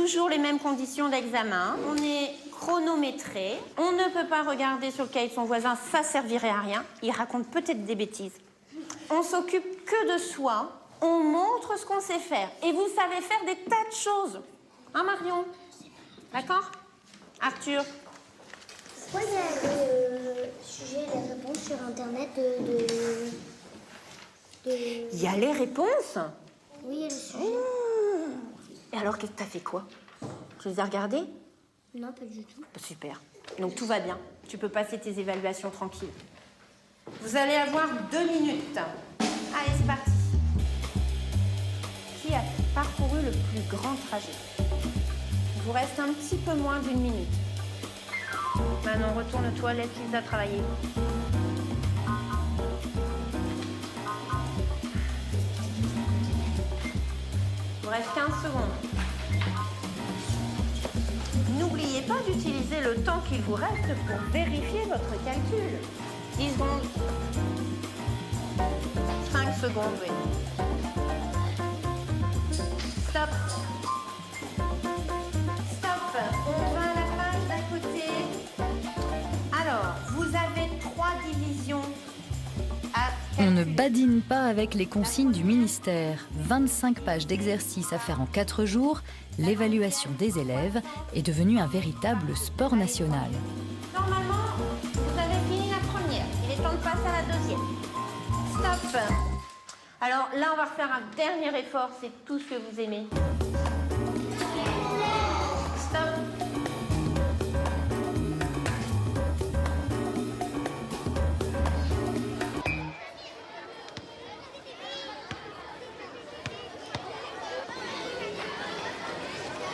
toujours les mêmes conditions d'examen. On est chronométré. On ne peut pas regarder sur le cahier de son voisin, ça servirait à rien. Il raconte peut-être des bêtises. On s'occupe que de soi. On montre ce qu'on sait faire. Et vous savez faire des tas de choses. Hein, Marion? D'accord? Arthur? Pourquoi il y a les sujets et les réponses sur Internet Il y a les réponses? Oui, il y a le sujet. Et alors, qu'est-ce que t'as fait quoi? Tu les as regardés? Non, pas du tout. Super. Donc tout va bien. Tu peux passer tes évaluations tranquilles. Vous allez avoir 2 minutes. Allez, c'est parti. Qui a parcouru le plus grand trajet? Il vous reste un petit peu moins d'1 minute. Manon, retourne aux toilettes, Lisa, travailler. Il vous reste 15 secondes. N'oubliez pas d'utiliser le temps qu'il vous reste pour vérifier votre calcul. 10 secondes. 5 secondes, oui. Stop. Stop. On va à la page d'à côté. Alors, vous avez 3 divisions à On ne badine pas avec les consignes du ministère. 25 pages d'exercices à faire en 4 jours, l'évaluation des élèves est devenue un véritable sport national. Normalement, vous avez fini la première. Il est temps de passer à la deuxième. Stop. Alors là, on va refaire un dernier effort. C'est tout ce que vous aimez. Stop.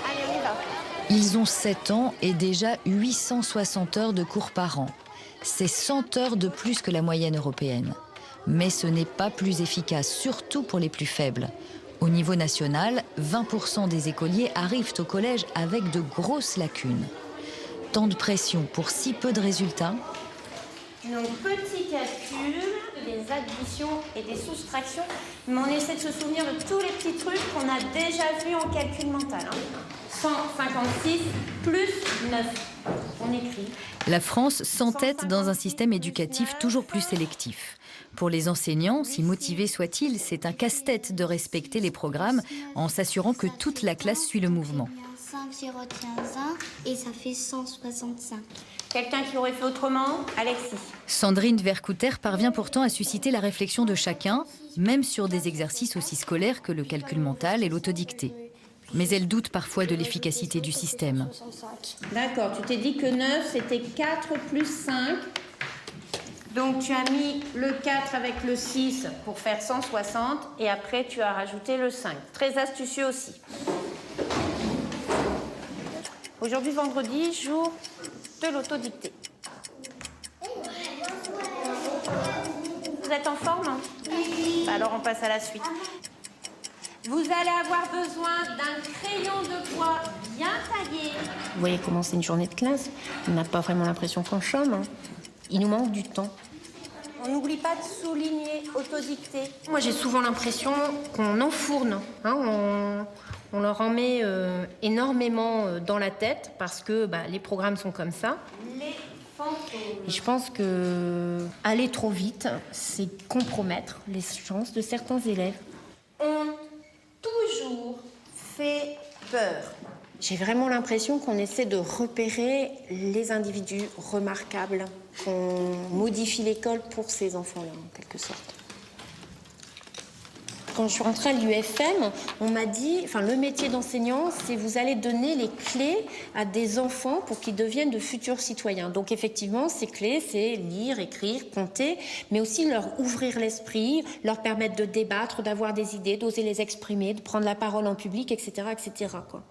Allez, on y va. Ils ont 7 ans et déjà 860 heures de cours par an. C'est 100 heures de plus que la moyenne européenne. Mais ce n'est pas plus efficace, surtout pour les plus faibles. Au niveau national, 20% des écoliers arrivent au collège avec de grosses lacunes. Tant de pression pour si peu de résultats. Donc, petit calcul, des additions et des soustractions. Mais on essaie de se souvenir de tous les petits trucs qu'on a déjà vus en calcul mental. 156 plus 9. On écrit. La France s'entête dans un système éducatif toujours plus sélectif. Pour les enseignants, si motivés soient-ils, c'est un casse-tête de respecter les programmes en s'assurant que toute la classe suit le mouvement. 5, j'y retiens 1 et ça fait 165. Quelqu'un qui l'aurait fait autrement? Alexis. Sandrine Vercouter parvient pourtant à susciter la réflexion de chacun, même sur des exercices aussi scolaires que le calcul mental et l'autodictée. Mais elle doute parfois de l'efficacité du système. D'accord, tu t'es dit que 9, c'était 4 plus 5. Donc tu as mis le 4 avec le 6 pour faire 160 et après tu as rajouté le 5. Très astucieux aussi. Aujourd'hui, vendredi, jour de l'autodictée. Vous êtes en forme? Oui. Alors on passe à la suite. Vous allez avoir besoin d'un crayon de bois bien taillé. Vous voyez comment c'est une journée de classe. On n'a pas vraiment l'impression qu'on chôme. Hein. Il nous manque du temps. On n'oublie pas de souligner autodictée. Moi, j'ai souvent l'impression qu'on enfourne. Hein, on leur en met énormément dans la tête parce que les programmes sont comme ça. Les fantômes. Et je pense que aller trop vite, c'est compromettre les chances de certains élèves. On toujours fait peur. J'ai vraiment l'impression qu'on essaie de repérer les individus remarquables, qu'on modifie l'école pour ces enfants-là, en quelque sorte. Quand je suis rentrée à l'UFM, on m'a dit, le métier d'enseignant, c'est vous allez donner les clés à des enfants pour qu'ils deviennent de futurs citoyens. Donc effectivement, ces clés, c'est lire, écrire, compter, mais aussi leur ouvrir l'esprit, leur permettre de débattre, d'avoir des idées, d'oser les exprimer, de prendre la parole en public, etc., etc., quoi.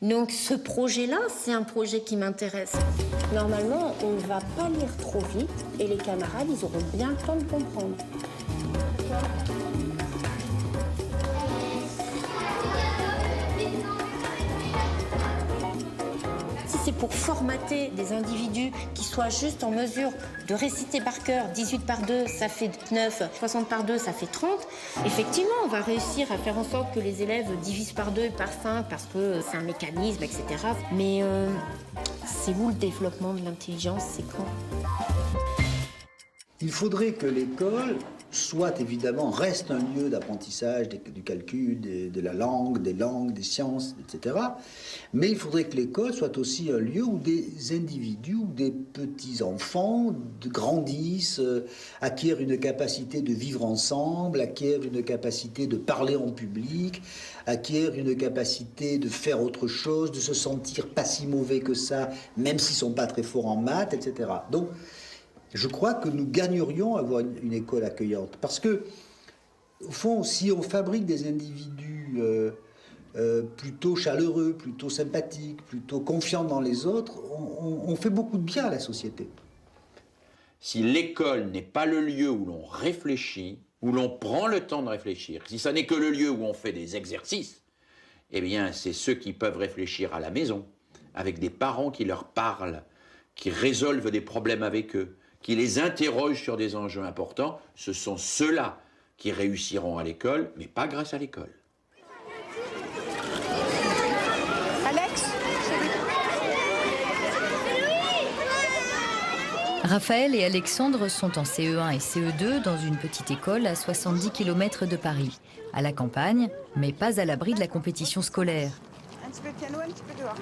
Donc ce projet-là, c'est un projet qui m'intéresse. Normalement, on ne va pas lire trop vite et les camarades, ils auront bien le temps de comprendre. Si c'est pour formater des individus qui soient juste en mesure de réciter par cœur. 18 par 2, ça fait 9, 60 par 2, ça fait 30. Effectivement, on va réussir à faire en sorte que les élèves divisent par 2 et par 5 parce que c'est un mécanisme, etc. Mais c'est où le développement de l'intelligence? C'est quand? Il faudrait que l'école soit évidemment, reste un lieu d'apprentissage du calcul, de la langue, des langues, des sciences, etc. Mais il faudrait que l'école soit aussi un lieu où des individus, où des petits-enfants grandissent, acquièrent une capacité de vivre ensemble, acquièrent une capacité de parler en public, acquièrent une capacité de faire autre chose, de se sentir pas si mauvais que ça, même s'ils sont pas très forts en maths, etc. Donc, je crois que nous gagnerions à avoir une école accueillante. Parce que, au fond, si on fabrique des individus plutôt chaleureux, plutôt sympathiques, plutôt confiants dans les autres, on fait beaucoup de bien à la société. Si l'école n'est pas le lieu où l'on réfléchit, où l'on prend le temps de réfléchir, si ça n'est que le lieu où on fait des exercices, eh bien, c'est ceux qui peuvent réfléchir à la maison, avec des parents qui leur parlent, qui résolvent des problèmes avec eux, qui les interrogent sur des enjeux importants, ce sont ceux-là qui réussiront à l'école, mais pas grâce à l'école. Alex ? Raphaël et Alexandre sont en CE1 et CE2 dans une petite école à 70 km de Paris, à la campagne, mais pas à l'abri de la compétition scolaire. Un petit peu de piano, un petit peu dehors.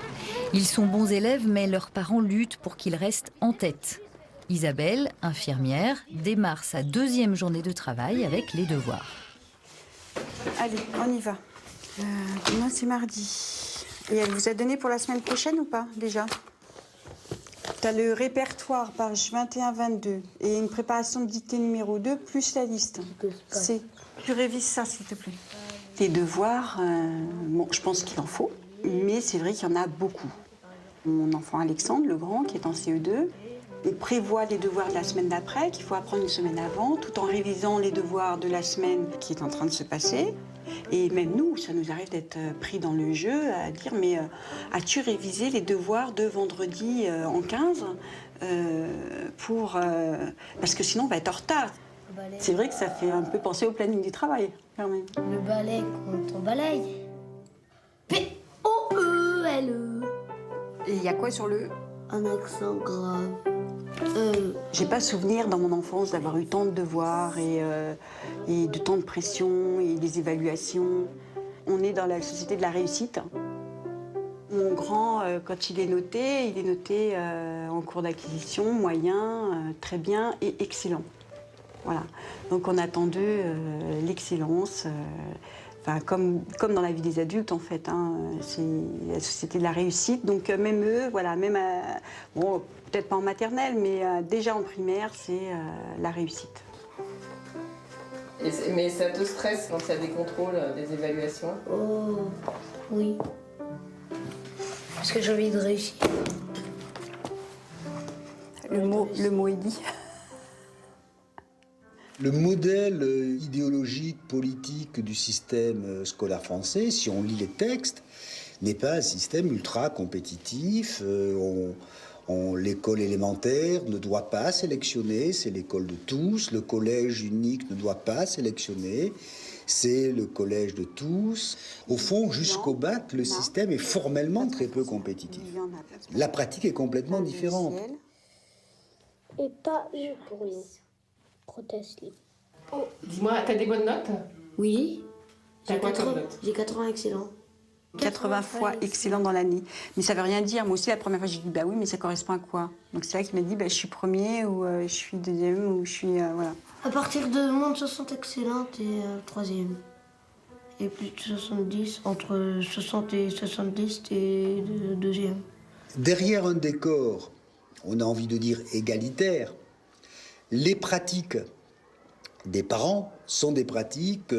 Ils sont bons élèves, mais leurs parents luttent pour qu'ils restent en tête. Isabelle, infirmière, démarre sa deuxième journée de travail avec les devoirs. Allez, on y va. Demain, c'est mardi. Et elle vous a donné pour la semaine prochaine ou pas, déjà ? Tu as le répertoire, page 21-22, et une préparation de dictée numéro 2, plus la liste. C'est. Tu révises ça, s'il te plaît. Les devoirs, bon, je pense qu'il en faut, mais c'est vrai qu'il y en a beaucoup. Mon enfant Alexandre, le grand, qui est en CE2, il prévoit les devoirs de la semaine d'après, qu'il faut apprendre une semaine avant, tout en révisant les devoirs de la semaine qui est en train de se passer. Et même nous, ça nous arrive d'être pris dans le jeu, à dire « Mais as-tu révisé les devoirs de vendredi en 15 parce que sinon on va être en retard ». C'est vrai que ça fait un peu penser au planning du travail, quand même. Le balai, quand on balaye. P-O-E-L-E. Et il y a quoi sur le... Un accent grave. J'ai pas souvenir dans mon enfance d'avoir eu tant de devoirs et de tant de pression et des évaluations. On est dans la société de la réussite. Mon grand, quand il est noté en cours d'acquisition, moyen, très bien et excellent. Voilà. Donc on attend d'eux l'excellence. Enfin, comme dans la vie des adultes, en fait, hein, c'est la société de la réussite. Donc même eux, voilà, même bon, peut-être pas en maternelle, mais déjà en primaire, c'est la réussite. Mais ça te stresse quand il y a des contrôles, des évaluations? Oh, oui. Parce que j'ai envie de réussir. Le mot est dit. Le modèle idéologique, politique du système scolaire français, si on lit les textes, n'est pas un système ultra compétitif. L'école élémentaire ne doit pas sélectionner, c'est l'école de tous. Le collège unique ne doit pas sélectionner, c'est le collège de tous. Au fond, jusqu'au bac, le système est formellement très peu compétitif. La pratique est complètement différente. Et pas eu pour une proteste libre. Oh, dis-moi, t'as des bonnes notes? Oui. T'as quoi comme note? J'ai 80 excellents. 80 fois excellent dans l'année. Mais ça veut rien dire. Moi aussi, la première fois, j'ai dit, bah oui, mais ça correspond à quoi? Donc c'est là qu'il m'a dit, bah, je suis premier, ou je suis deuxième, ou je suis... voilà. À partir de moins de 60 excellentes et troisième. Et plus de 70, entre 60 et 70, et deuxième. Derrière un décor, on a envie de dire égalitaire, les pratiques des parents sont des pratiques,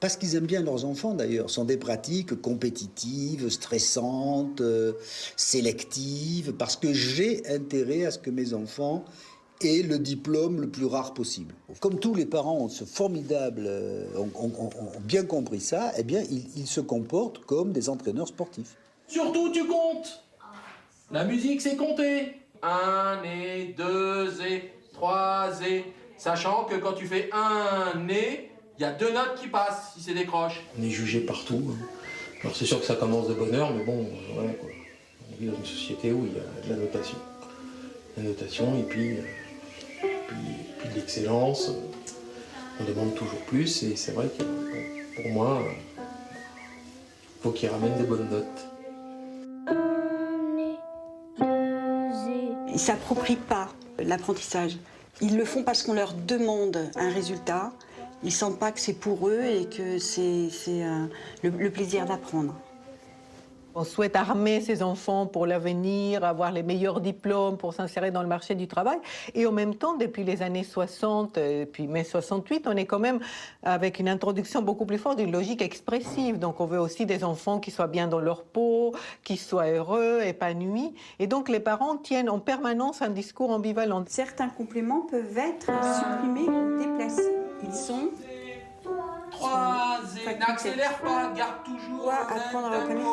parce qu'ils aiment bien leurs enfants d'ailleurs, sont des pratiques compétitives, stressantes, sélectives, parce que j'ai intérêt à ce que mes enfants aient le diplôme le plus rare possible. Comme tous les parents ont ce formidable, ont bien compris ça, eh bien ils se comportent comme des entraîneurs sportifs. Surtout tu comptes. La musique, c'est compter. 1 et 2 et 3 et... Sachant que quand tu fais 1 et, il y a 2 notes qui passent si c'est des croches. On est jugé partout. Alors c'est sûr que ça commence de bonne heure, mais bon, voilà quoi. On vit dans une société où il y a de la notation. La notation et puis de l'excellence. On demande toujours plus et c'est vrai que pour moi, il faut qu'ils ramènent des bonnes notes. Ils ne s'approprient pas l'apprentissage. Ils le font parce qu'on leur demande un résultat. Ils ne sentent pas que c'est pour eux et que c'est le plaisir d'apprendre. On souhaite armer ses enfants pour l'avenir, avoir les meilleurs diplômes pour s'insérer dans le marché du travail. Et en même temps, depuis les années 60 et puis mai 68, on est quand même avec une introduction beaucoup plus forte d'une logique expressive. Donc on veut aussi des enfants qui soient bien dans leur peau, qui soient heureux, épanouis. Et donc les parents tiennent en permanence un discours ambivalent. Certains compléments peuvent être supprimés ou déplacés. Ils sont... 3 et n'accélère pas, garde toujours. Apprendre à reconnaître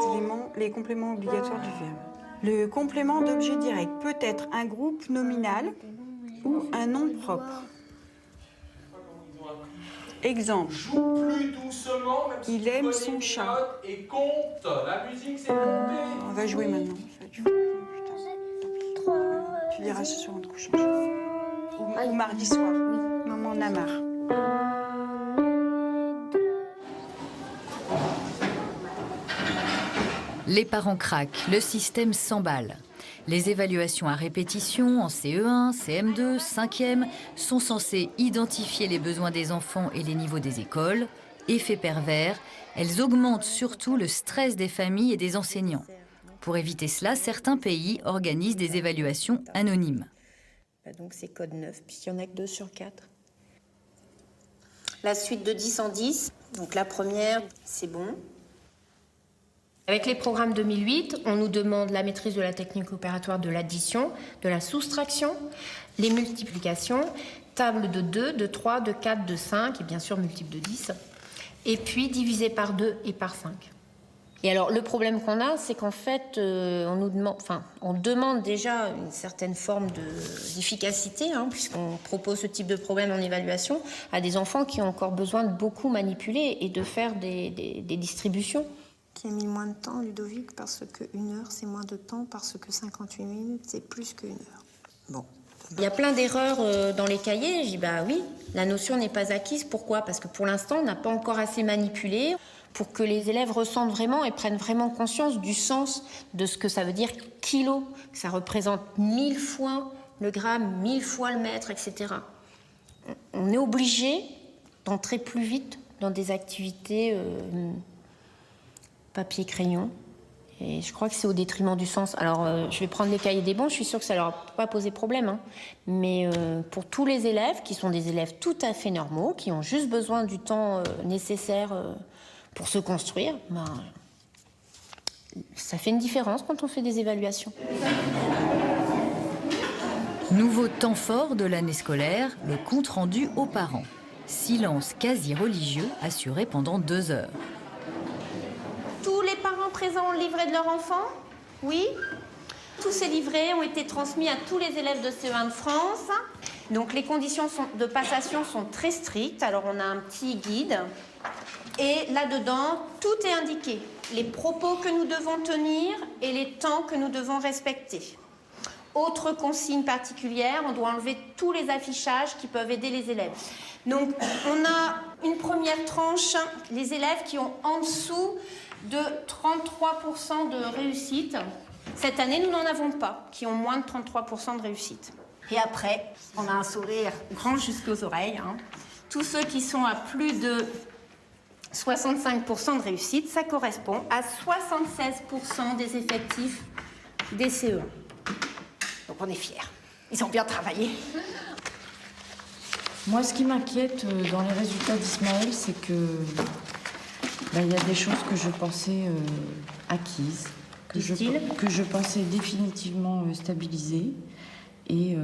les compléments obligatoires du verbe. Le complément d'objet direct peut être un groupe nominal ou un nom propre. Exemple. Joue plus doucement, même si Il aime son chat. Et compte. La musique, c'est compter. On va jouer maintenant. Tu diras ce soir en te couchant. Ou mardi soir. Maman en a marre. Les parents craquent, le système s'emballe. Les évaluations à répétition en CE1, CM2, 5e sont censées identifier les besoins des enfants et les niveaux des écoles. Effet pervers, elles augmentent surtout le stress des familles et des enseignants. Pour éviter cela, certains pays organisent des évaluations anonymes. Donc c'est code 9, puisqu'il n'y en a que 2 sur 4. La suite de 10 en 10, donc la première, c'est bon. Avec les programmes 2008, on nous demande la maîtrise de la technique opératoire de l'addition, de la soustraction, les multiplications, table de 2, de 3, de 4, de 5 et bien sûr multiple de 10, et puis divisé par 2 et par 5. Et alors le problème qu'on a, c'est qu'en fait, on demande déjà une certaine forme d'efficacité, puisqu'on propose ce type de problème en évaluation à des enfants qui ont encore besoin de beaucoup manipuler et de faire des distributions. Qui a mis moins de temps, Ludovic, parce que 1 heure, c'est moins de temps, parce que 58 minutes, c'est plus qu'1 heure. Bon. Il y a plein d'erreurs dans les cahiers. Je dis, bah oui, la notion n'est pas acquise. Pourquoi? Parce que pour l'instant, on n'a pas encore assez manipulé pour que les élèves ressentent vraiment et prennent vraiment conscience du sens de ce que ça veut dire kilo, que ça représente 1000 fois le gramme, 1000 fois le mètre, etc. On est obligé d'entrer plus vite dans des activités... papier-crayon. Et je crois que c'est au détriment du sens. Alors, je vais prendre les cahiers des bons, je suis sûre que ça ne leur a pas posé problème. Mais pour tous les élèves, qui sont des élèves tout à fait normaux, qui ont juste besoin du temps nécessaire pour se construire, ça fait une différence quand on fait des évaluations. Nouveau temps fort de l'année scolaire, le compte-rendu aux parents. Silence quasi religieux assuré pendant 2 heures. Tous les parents présents ont le livret de leur enfant? Oui. Tous ces livrets ont été transmis à tous les élèves de CE1 de France. Donc les conditions de passation sont très strictes. Alors on a un petit guide. Et là-dedans, tout est indiqué. Les propos que nous devons tenir et les temps que nous devons respecter. Autre consigne particulière, on doit enlever tous les affichages qui peuvent aider les élèves. Donc on a une première tranche, les élèves qui ont en dessous de 33% de réussite. Cette année, nous n'en avons pas, qui ont moins de 33% de réussite. Et après, on a un sourire grand jusqu'aux oreilles. Tous ceux qui sont à plus de 65% de réussite, ça correspond à 76% des effectifs des CE1. Donc on est fiers. Ils ont bien travaillé. Moi, ce qui m'inquiète dans les résultats d'Ismaël, c'est que il y a des choses que je pensais acquises, que je pensais définitivement stabilisées, et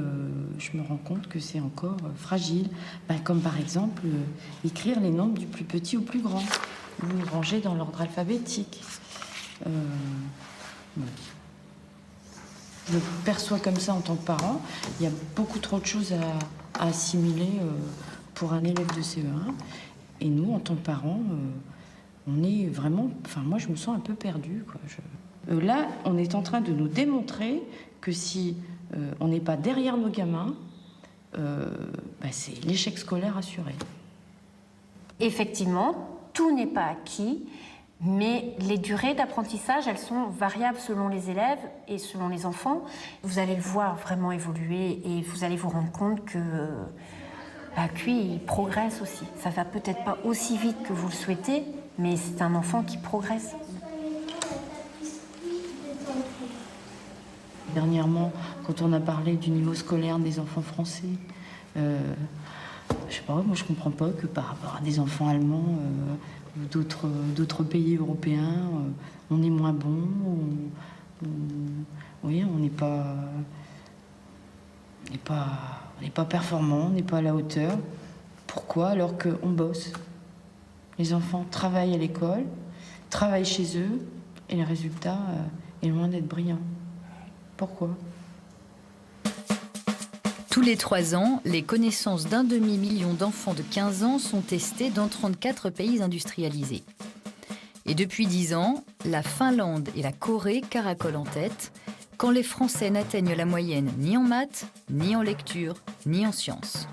je me rends compte que c'est encore fragile. Comme par exemple, écrire les nombres du plus petit au plus grand, ou ranger dans l'ordre alphabétique. Je le perçois comme ça en tant que parent. Il y a beaucoup trop de choses à assimiler pour un élève de CE1. Et nous, en tant que parents, on est vraiment... Enfin, moi, je me sens un peu perdue, quoi. Là, on est en train de nous démontrer que si on n'est pas derrière nos gamins, c'est l'échec scolaire assuré. Effectivement, tout n'est pas acquis, mais les durées d'apprentissage, elles sont variables selon les élèves et selon les enfants. Vous allez le voir vraiment évoluer et vous allez vous rendre compte que lui, il progresse aussi. Ça va peut-être pas aussi vite que vous le souhaitez, mais c'est un enfant qui progresse. Dernièrement, quand on a parlé du niveau scolaire des enfants français, je sais pas, moi je comprends pas que par rapport à des enfants allemands ou d'autres pays européens, on est moins bon, oui, on n'est pas performant, on n'est pas à la hauteur. Pourquoi? Alors qu'on bosse. Les enfants travaillent à l'école, travaillent chez eux, et le résultat est loin d'être brillant. Pourquoi? Tous les 3 ans, les connaissances d'1 demi-million d'enfants de 15 ans sont testées dans 34 pays industrialisés. Et depuis 10 ans, la Finlande et la Corée caracolent en tête, quand les Français n'atteignent la moyenne ni en maths, ni en lecture, ni en sciences.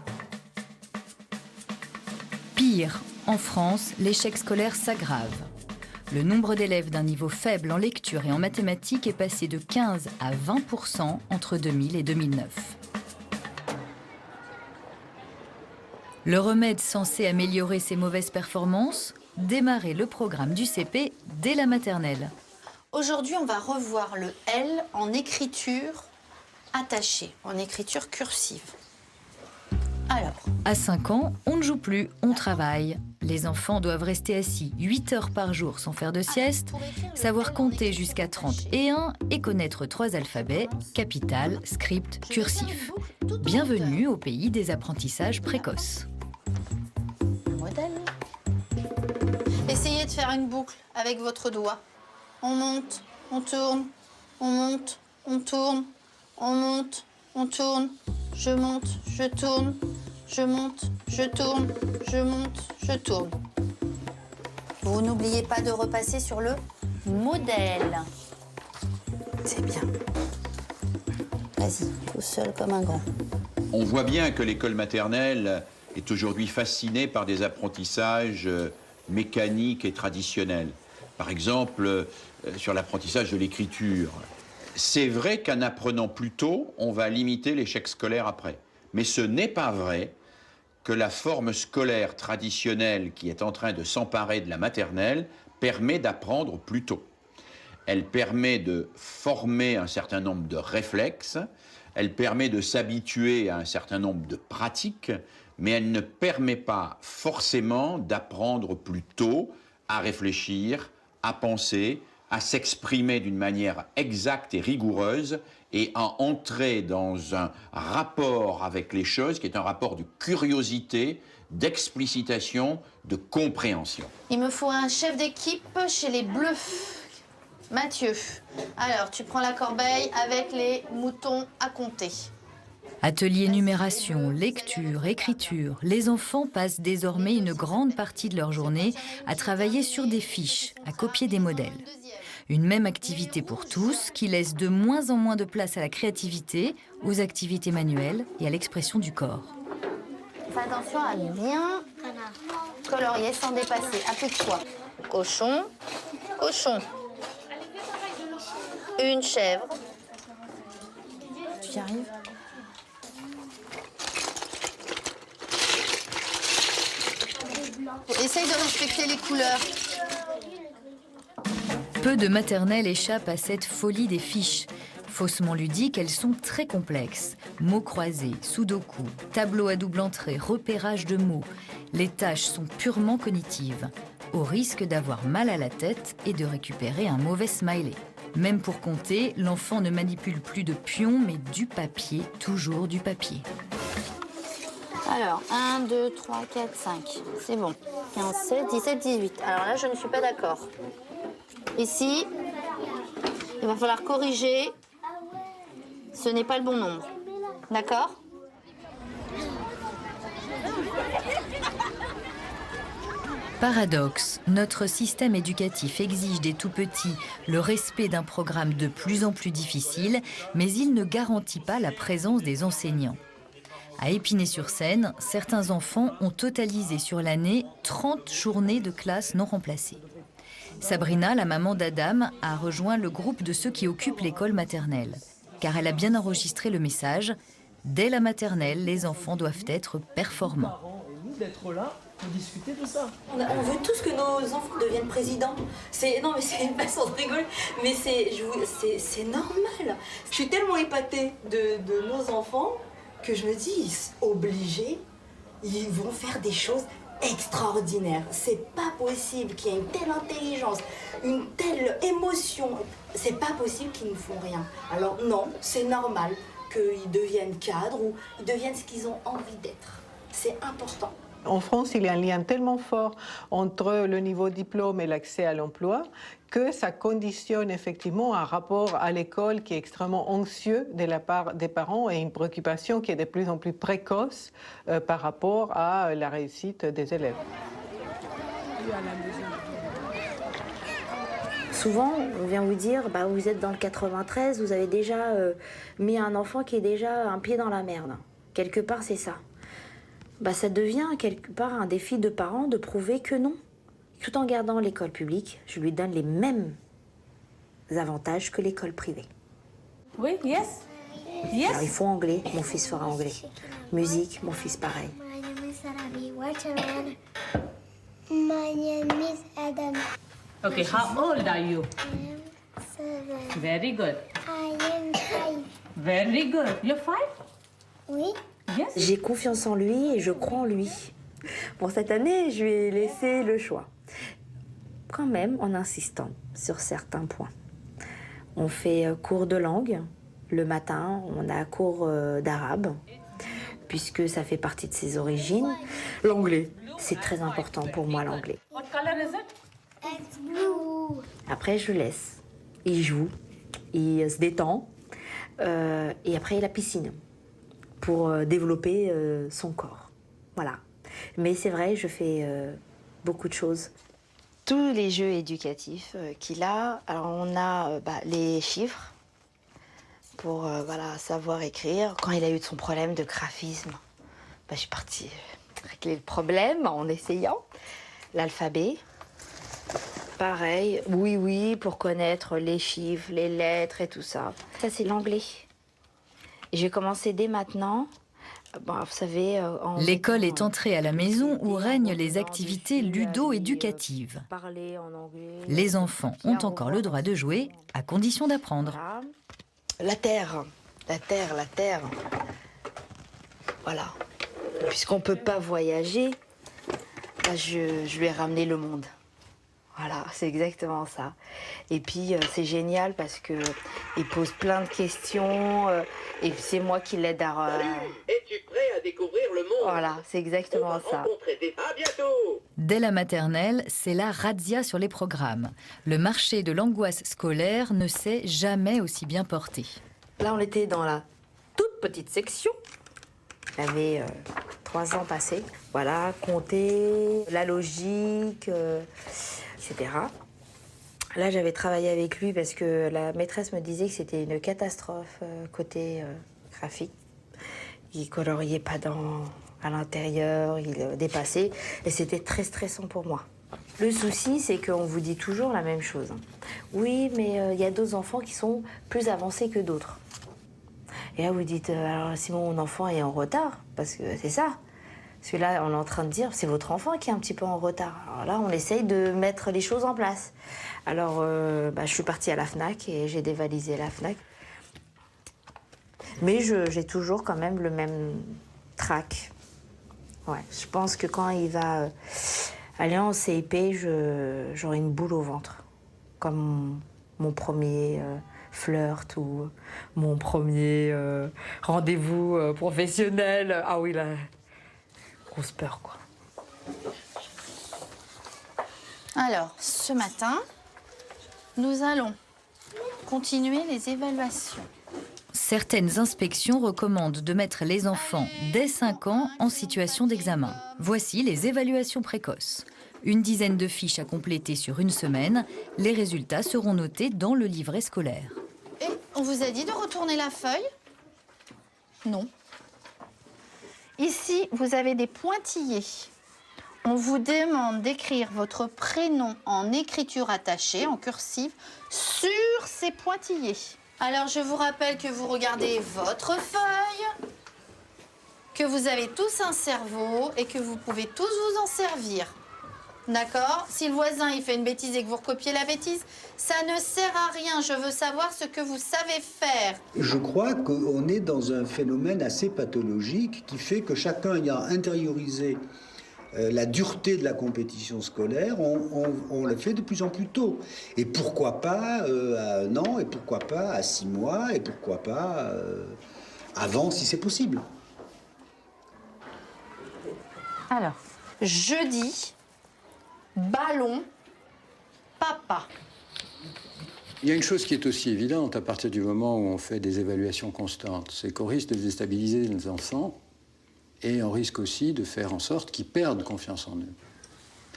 Pire, en France, l'échec scolaire s'aggrave. Le nombre d'élèves d'un niveau faible en lecture et en mathématiques est passé de 15 à 20% entre 2000 et 2009. Le remède censé améliorer ces mauvaises performances, démarrer le programme du CP dès la maternelle. Aujourd'hui, on va revoir le L en écriture attachée, en écriture cursive. Alors. À 5 ans, on ne joue plus, on travaille. Les enfants doivent rester assis 8 heures par jour sans faire de sieste, savoir compter jusqu'à 31 et connaître 3 alphabets, capital, script, cursif. Bienvenue au pays des apprentissages précoces. Modèle. Essayez de faire une boucle avec votre doigt. On monte, on tourne, on monte, on tourne, on monte, on tourne, je monte, je tourne, je monte, je tourne, je monte, je tourne. Vous n'oubliez pas de repasser sur le modèle. C'est bien. Vas-y, tout seul comme un grand. On voit bien que l'école maternelle est aujourd'hui fascinée par des apprentissages mécaniques et traditionnels. Par exemple, sur l'apprentissage de l'écriture. C'est vrai qu'en apprenant plus tôt, on va limiter l'échec scolaire après. Mais ce n'est pas vrai que la forme scolaire traditionnelle qui est en train de s'emparer de la maternelle permet d'apprendre plus tôt. Elle permet de former un certain nombre de réflexes, elle permet de s'habituer à un certain nombre de pratiques, mais elle ne permet pas forcément d'apprendre plus tôt à réfléchir, à penser, à s'exprimer d'une manière exacte et rigoureuse et à entrer dans un rapport avec les choses qui est un rapport de curiosité, d'explicitation, de compréhension. Il me faut un chef d'équipe chez les Bleus. Mathieu, alors tu prends la corbeille avec les moutons à compter. Atelier numération, lecture, écriture, les enfants passent désormais une grande partie de leur journée à travailler sur des fiches, à copier des modèles. Une même activité pour tous qui laisse de moins en moins de place à la créativité, aux activités manuelles et à l'expression du corps. Fais attention à bien colorier sans dépasser. Applique-toi. Cochon, cochon. Une chèvre. Tu y arrives? Essaye de respecter les couleurs. Peu de maternelles échappent à cette folie des fiches. Faussement ludiques, elles sont très complexes. Mots croisés, sudoku, tableau à double entrée, repérage de mots. Les tâches sont purement cognitives, au risque d'avoir mal à la tête et de récupérer un mauvais smiley. Même pour compter, l'enfant ne manipule plus de pions, mais du papier, toujours du papier. Alors, 1, 2, 3, 4, 5. C'est bon. 15, 16, 17, 18. Alors là, je ne suis pas d'accord. Ici, il va falloir corriger Ce n'est pas le bon nombre. D'accord? Paradoxe, notre système éducatif exige des tout-petits le respect d'un programme de plus en plus difficile, mais il ne garantit pas la présence des enseignants. À Épinay-sur-Seine, certains enfants ont totalisé sur l'année 30 journées de classe non remplacées. Sabrina, la maman d'Adam, a rejoint le groupe de ceux qui occupent l'école maternelle, car elle a bien enregistré le message « Dès la maternelle, les enfants doivent être performants ». D'être là pour discuter de ça. On veut tous que nos enfants deviennent présidents. Non mais c'est une façon de rigoler, mais c'est normal. Je suis tellement épatée de nos enfants que je me dis, obligés, ils vont faire des choses extraordinaires. C'est pas possible qu'il y ait une telle intelligence, une telle émotion. C'est pas possible qu'ils ne font rien. Alors non, c'est normal qu'ils deviennent cadres ou ils deviennent ce qu'ils ont envie d'être. C'est important. En France, il y a un lien tellement fort entre le niveau diplôme et l'accès à l'emploi que ça conditionne effectivement un rapport à l'école qui est extrêmement anxieux de la part des parents et une préoccupation qui est de plus en plus précoce par rapport à la réussite des élèves. Souvent, on vient vous dire, bah, vous êtes dans le 93, vous avez déjà mis un enfant qui est déjà un pied dans la merde. Quelque part, c'est ça. Bah, ça devient quelque part un défi de parents de prouver que non. Tout en gardant l'école publique, je lui donne les mêmes avantages que l'école privée. Oui, yes. Yes. Alors, il faut anglais, mon fils fera anglais. Musique, mon fils pareil. My name is Sarabi. What's your name? My name is Adam. Okay, how old are you? I am 7. Very good. I am 5. Very good. You're 5? Oui. Yes. J'ai confiance en lui et je crois en lui. Pour cette année, je lui ai laissé le choix. Quand même, en insistant sur certains points. On fait cours de langue. Le matin, on a cours d'arabe, puisque ça fait partie de ses origines. L'anglais, c'est très important pour moi, l'anglais. What color is it? It's blue. Après, je le laisse. Il joue, il se détend, et après, il y a la piscine pour développer son corps. Voilà. Mais c'est vrai, je fais beaucoup de choses. Tous les jeux éducatifs qu'il a, alors on a les chiffres pour voilà, savoir écrire. Quand il a eu son problème de graphisme, je suis partie régler le problème en essayant. L'alphabet, pareil, oui, pour connaître les chiffres, les lettres et tout ça. Ça, c'est l'anglais. Et j'ai commencé dès maintenant. Bon, vous savez, l'école est entrée à la maison où règnent les activités ludo-éducatives. Les enfants ont encore le droit de jouer, à condition d'apprendre. La terre. Voilà. Puisqu'on ne peut pas voyager, je lui ai ramené le monde. Voilà, c'est exactement ça. Et puis, c'est génial parce qu'il pose plein de questions et c'est moi qui l'aide à... Salut, es-tu prêt à découvrir le monde? Voilà, c'est exactement ça. À bientôt. Dès la maternelle, c'est la razzia sur les programmes. Le marché de l'angoisse scolaire ne s'est jamais aussi bien porté. Là, on était dans la toute petite section. Il avait 3 ans passés. Voilà, compter, la logique... etc. Là, j'avais travaillé avec lui parce que la maîtresse me disait que c'était une catastrophe côté graphique. Il coloriait pas à l'intérieur, il dépassait, et c'était très stressant pour moi. Le souci, c'est qu'on vous dit toujours la même chose. Oui, mais il y a d'autres enfants qui sont plus avancés que d'autres. Et là, vous dites, alors si mon enfant est en retard, parce que c'est ça. Parce que là, on est en train de dire, c'est votre enfant qui est un petit peu en retard. Alors là, on essaye de mettre les choses en place. Alors, je suis partie à la FNAC et j'ai dévalisé la FNAC. Mais j'ai toujours quand même le même trac. Ouais, je pense que quand il va aller en CIP, j'aurai une boule au ventre. Comme mon premier flirt ou mon premier rendez-vous professionnel. Ah oui, là... grosse peur, quoi. Alors, ce matin, nous allons continuer les évaluations. Certaines inspections recommandent de mettre les enfants dès 5 ans en situation d'examen. Voici les évaluations précoces. Une dizaine de fiches à compléter sur une semaine. Les résultats seront notés dans le livret scolaire. Et on vous a dit de retourner la feuille? Non. Ici, vous avez des pointillés. On vous demande d'écrire votre prénom en écriture attachée, en cursive, sur ces pointillés. Alors, je vous rappelle que vous regardez votre feuille, que vous avez tous un cerveau et que vous pouvez tous vous en servir. D'accord? Si le voisin il fait une bêtise et que vous recopiez la bêtise, ça ne sert à rien. Je veux savoir ce que vous savez faire. Je crois qu'on est dans un phénomène assez pathologique qui fait que chacun ayant intériorisé la dureté de la compétition scolaire, on le fait de plus en plus tôt. Et pourquoi pas à 1 an, et pourquoi pas à 6 mois, et pourquoi pas avant si c'est possible. Alors, jeudi, ballon, papa. Il y a une chose qui est aussi évidente à partir du moment où on fait des évaluations constantes, c'est qu'on risque de déstabiliser les enfants et on risque aussi de faire en sorte qu'ils perdent confiance en eux.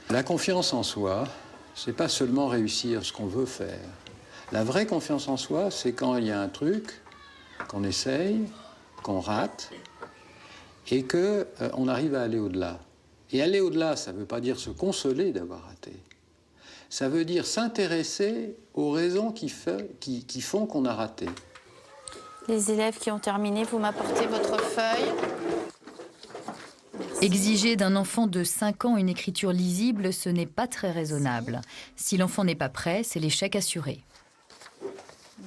La confiance en soi, c'est pas seulement réussir ce qu'on veut faire. La vraie confiance en soi, c'est quand il y a un truc qu'on essaye, qu'on rate et qu'on arrive à aller au-delà. Et aller au-delà, ça ne veut pas dire se consoler d'avoir raté. Ça veut dire s'intéresser aux raisons qui font qu'on a raté. Les élèves qui ont terminé, vous m'apportez votre feuille. Exiger d'un enfant de 5 ans une écriture lisible, ce n'est pas très raisonnable. Si l'enfant n'est pas prêt, c'est l'échec assuré.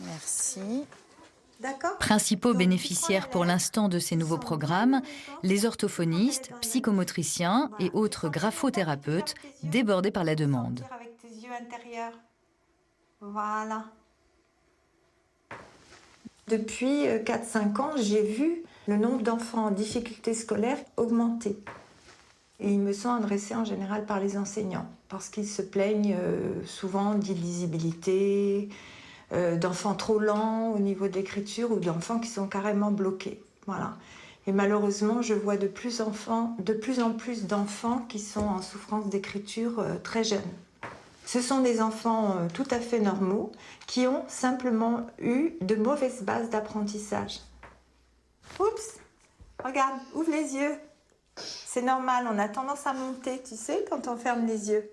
Merci. Principaux bénéficiaires pour l'instant de ces nouveaux programmes, les orthophonistes, psychomotriciens et autres graphothérapeutes débordés par la demande. Avec tes yeux intérieurs. Voilà. Depuis 4-5 ans, j'ai vu le nombre d'enfants en difficulté scolaire augmenter. Et ils me sont adressés en général par les enseignants, parce qu'ils se plaignent souvent d'illisibilité, d'enfants trop lents au niveau de l'écriture ou d'enfants qui sont carrément bloqués. Voilà. Et malheureusement, je vois de plus en plus d'enfants qui sont en souffrance d'écriture très jeunes. Ce sont des enfants tout à fait normaux qui ont simplement eu de mauvaises bases d'apprentissage. Oups, regarde, ouvre les yeux. C'est normal, on a tendance à monter, tu sais, quand on ferme les yeux.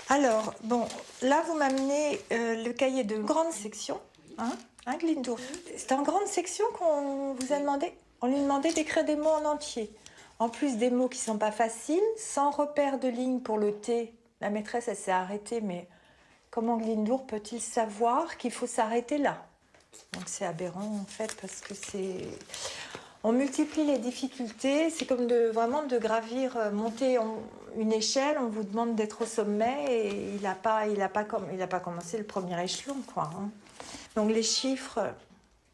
Alors, bon, là, vous m'amenez le cahier de grande section, hein, Glyndŵr. C'est en grande section qu'on vous a demandé, on lui demandait d'écrire des mots en entier. En plus des mots qui ne sont pas faciles, sans repère de ligne pour le T. La maîtresse, elle s'est arrêtée, mais comment Glyndŵr peut-il savoir qu'il faut s'arrêter là? Donc c'est aberrant, en fait, parce que c'est... On multiplie les difficultés, c'est comme vraiment de gravir, monter une échelle, on vous demande d'être au sommet et il n'a pas commencé le premier échelon, quoi. Hein. Donc les chiffres,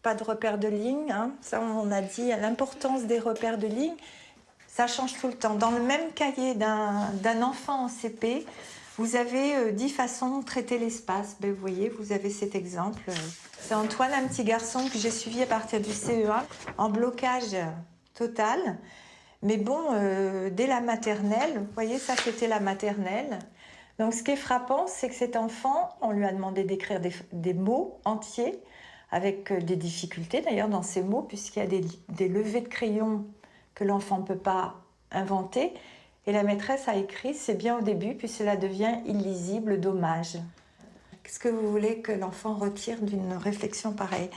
pas de repère de ligne, hein. Ça on a dit l'importance des repères de ligne, ça change tout le temps. Dans le même cahier d'un enfant en CP, vous avez 10 façons de traiter l'espace. Ben, vous voyez, vous avez cet exemple. C'est Antoine, un petit garçon que j'ai suivi à partir du CE1, en blocage total. Mais bon, dès la maternelle, vous voyez, ça c'était la maternelle. Donc ce qui est frappant, c'est que cet enfant, on lui a demandé d'écrire des mots entiers, avec des difficultés d'ailleurs dans ces mots, puisqu'il y a des levées de crayon que l'enfant ne peut pas inventer. Et la maîtresse a écrit, c'est bien au début, puis cela devient illisible, dommage. Qu'est-ce que vous voulez que l'enfant retire d'une réflexion pareille?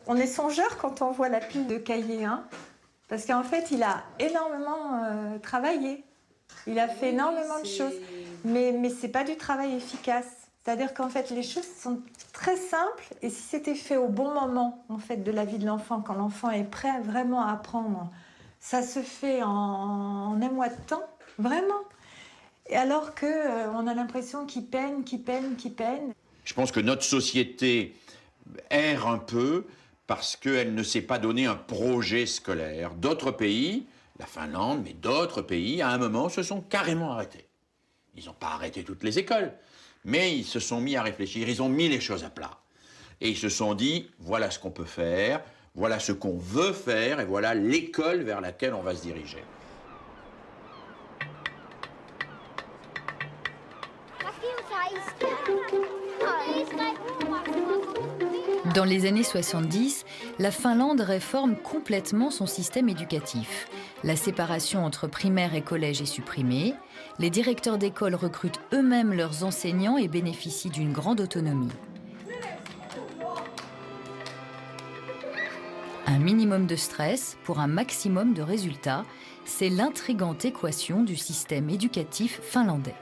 On est songeur quand on voit la pile de cahiers, hein, parce qu'en fait, il a énormément travaillé. Il a fait énormément de choses, mais ce n'est pas du travail efficace. C'est-à-dire qu'en fait, les choses sont très simples, et si c'était fait au bon moment en fait, de la vie de l'enfant, quand l'enfant est prêt vraiment à apprendre, ça se fait en un mois de temps, vraiment. Et alors qu'on a l'impression qu'il peine. Je pense que notre société erre un peu parce qu'elle ne s'est pas donné un projet scolaire. D'autres pays, la Finlande, mais d'autres pays, à un moment, se sont carrément arrêtés. Ils n'ont pas arrêté toutes les écoles, mais ils se sont mis à réfléchir, ils ont mis les choses à plat. Et ils se sont dit, voilà ce qu'on peut faire, voilà ce qu'on veut faire, et voilà l'école vers laquelle on va se diriger. Dans les années 70, la Finlande réforme complètement son système éducatif. La séparation entre primaire et collège est supprimée. Les directeurs d'école recrutent eux-mêmes leurs enseignants et bénéficient d'une grande autonomie. Un minimum de stress pour un maximum de résultats, c'est l'intrigante équation du système éducatif finlandais.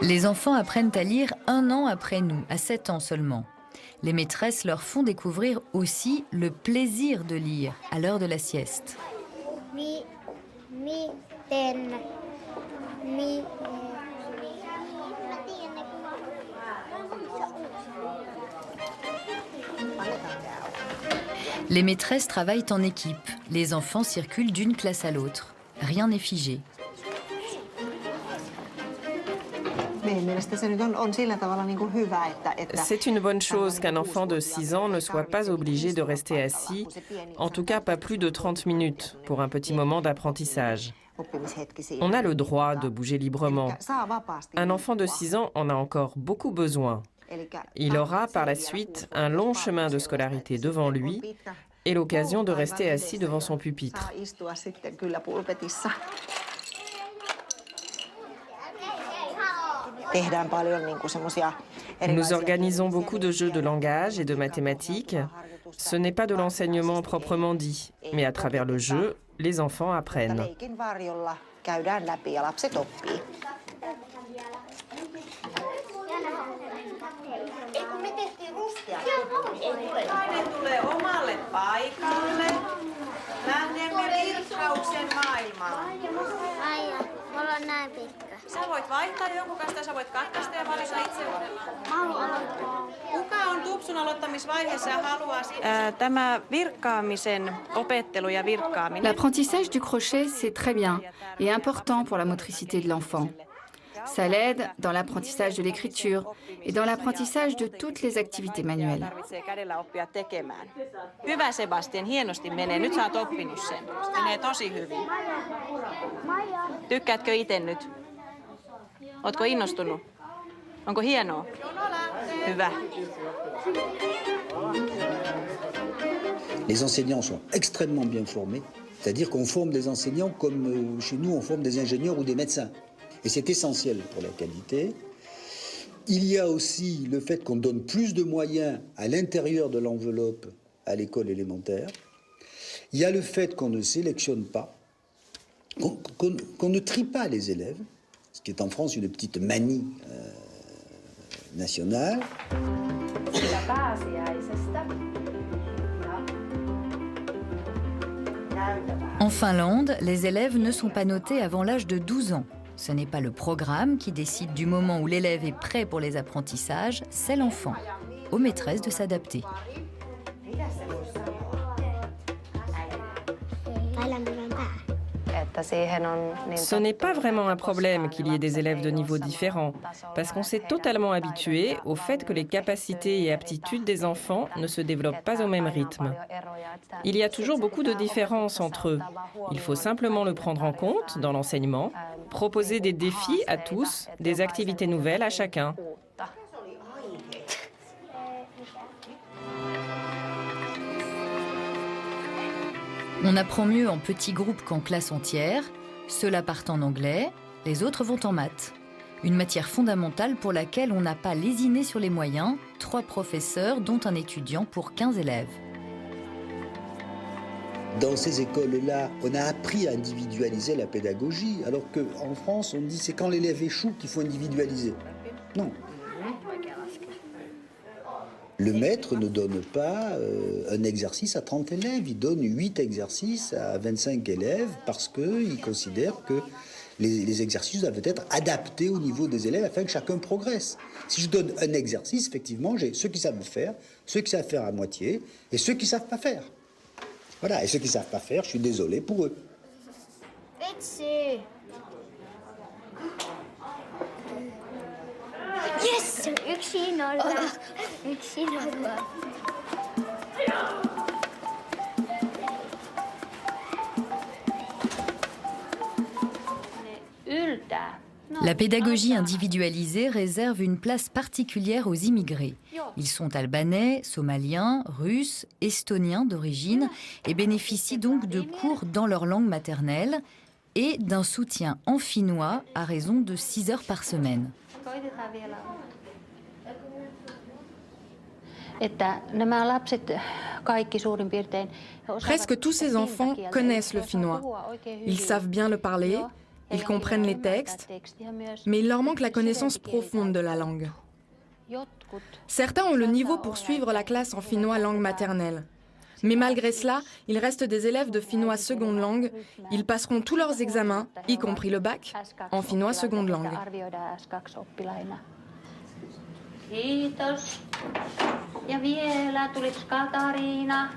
Les enfants apprennent à lire 1 an après nous, à 7 ans seulement. Les maîtresses leur font découvrir aussi le plaisir de lire à l'heure de la sieste. Les maîtresses travaillent en équipe. Les enfants circulent d'une classe à l'autre. Rien n'est figé. C'est une bonne chose qu'un enfant de 6 ans ne soit pas obligé de rester assis, en tout cas pas plus de 30 minutes, pour un petit moment d'apprentissage. On a le droit de bouger librement. Un enfant de 6 ans en a encore beaucoup besoin. Il aura par la suite un long chemin de scolarité devant lui et l'occasion de rester assis devant son pupitre. Nous organisons beaucoup de jeux de langage et de mathématiques. Ce n'est pas de l'enseignement proprement dit, mais à travers le jeu, les enfants apprennent. Sä voit vaihtaa jonkun kanssa, sä voit katkaista ja valita itse uudellaan. Kuka on tupsun aloittamisvaiheessa ja haluaa... Tämä virkkaamisen opettelu ja virkkaaminen... L'apprentissage du crochet, c'est très bien et important pour la motricité de l'enfant. Ça l'aide dans l'apprentissage de l'écriture et dans l'apprentissage de toutes les activités manuelles. Hyvä Sebastian, hienosti menee. Nyt sä oot oppinut sen. Menee tosi hyvin. Tykkäätkö itse nyt? Ootko innostunut? Onko hienoa? Hyvä. Les enseignants sont extrêmement bien formés, c'est-à-dire qu'on forme des enseignants comme chez nous on forme des ingénieurs ou des médecins. Et c'est essentiel pour la qualité. Il y a aussi le fait qu'on donne plus de moyens à l'intérieur de l'enveloppe à l'école élémentaire. Il y a le fait qu'on ne sélectionne pas, qu'on ne trie pas les élèves, ce qui est en France une petite manie nationale. En Finlande, les élèves ne sont pas notés avant l'âge de 12 ans. Ce n'est pas le programme qui décide du moment où l'élève est prêt pour les apprentissages, c'est l'enfant. Aux maîtresses de s'adapter. Ce n'est pas vraiment un problème qu'il y ait des élèves de niveaux différents, parce qu'on s'est totalement habitué au fait que les capacités et aptitudes des enfants ne se développent pas au même rythme. Il y a toujours beaucoup de différences entre eux. Il faut simplement le prendre en compte dans l'enseignement, proposer des défis à tous, des activités nouvelles à chacun. On apprend mieux en petits groupes qu'en classe entière. Ceux-là partent en anglais, les autres vont en maths. Une matière fondamentale pour laquelle on n'a pas lésiné sur les moyens, 3 professeurs dont un étudiant pour 15 élèves. Dans ces écoles-là, on a appris à individualiser la pédagogie, alors qu'en France, on dit c'est quand l'élève échoue qu'il faut individualiser. Non. Le maître ne donne pas un exercice à 30 élèves, il donne 8 exercices à 25 élèves parce qu'il considère que Les exercices doivent être adaptés au niveau des élèves afin que chacun progresse. Si je donne un exercice, effectivement, j'ai ceux qui savent le faire, ceux qui savent faire à moitié et ceux qui ne savent pas faire. Voilà, et ceux qui ne savent pas faire, je suis désolé pour eux. Yes! Yksi nolla. Yksi nolla. La pédagogie individualisée réserve une place particulière aux immigrés. Ils sont albanais, somaliens, russes, estoniens d'origine et bénéficient donc de cours dans leur langue maternelle et d'un soutien en finnois à raison de 6 heures par semaine. Presque tous ces enfants connaissent le finnois. Ils savent bien le parler, ils comprennent les textes, mais il leur manque la connaissance profonde de la langue. Certains ont le niveau pour suivre la classe en finnois langue maternelle. Mais malgré cela, il reste des élèves de finnois seconde langue. Ils passeront tous leurs examens, y compris le bac, en finnois seconde langue. Kiitos. Ja vielä tuliks Katariina?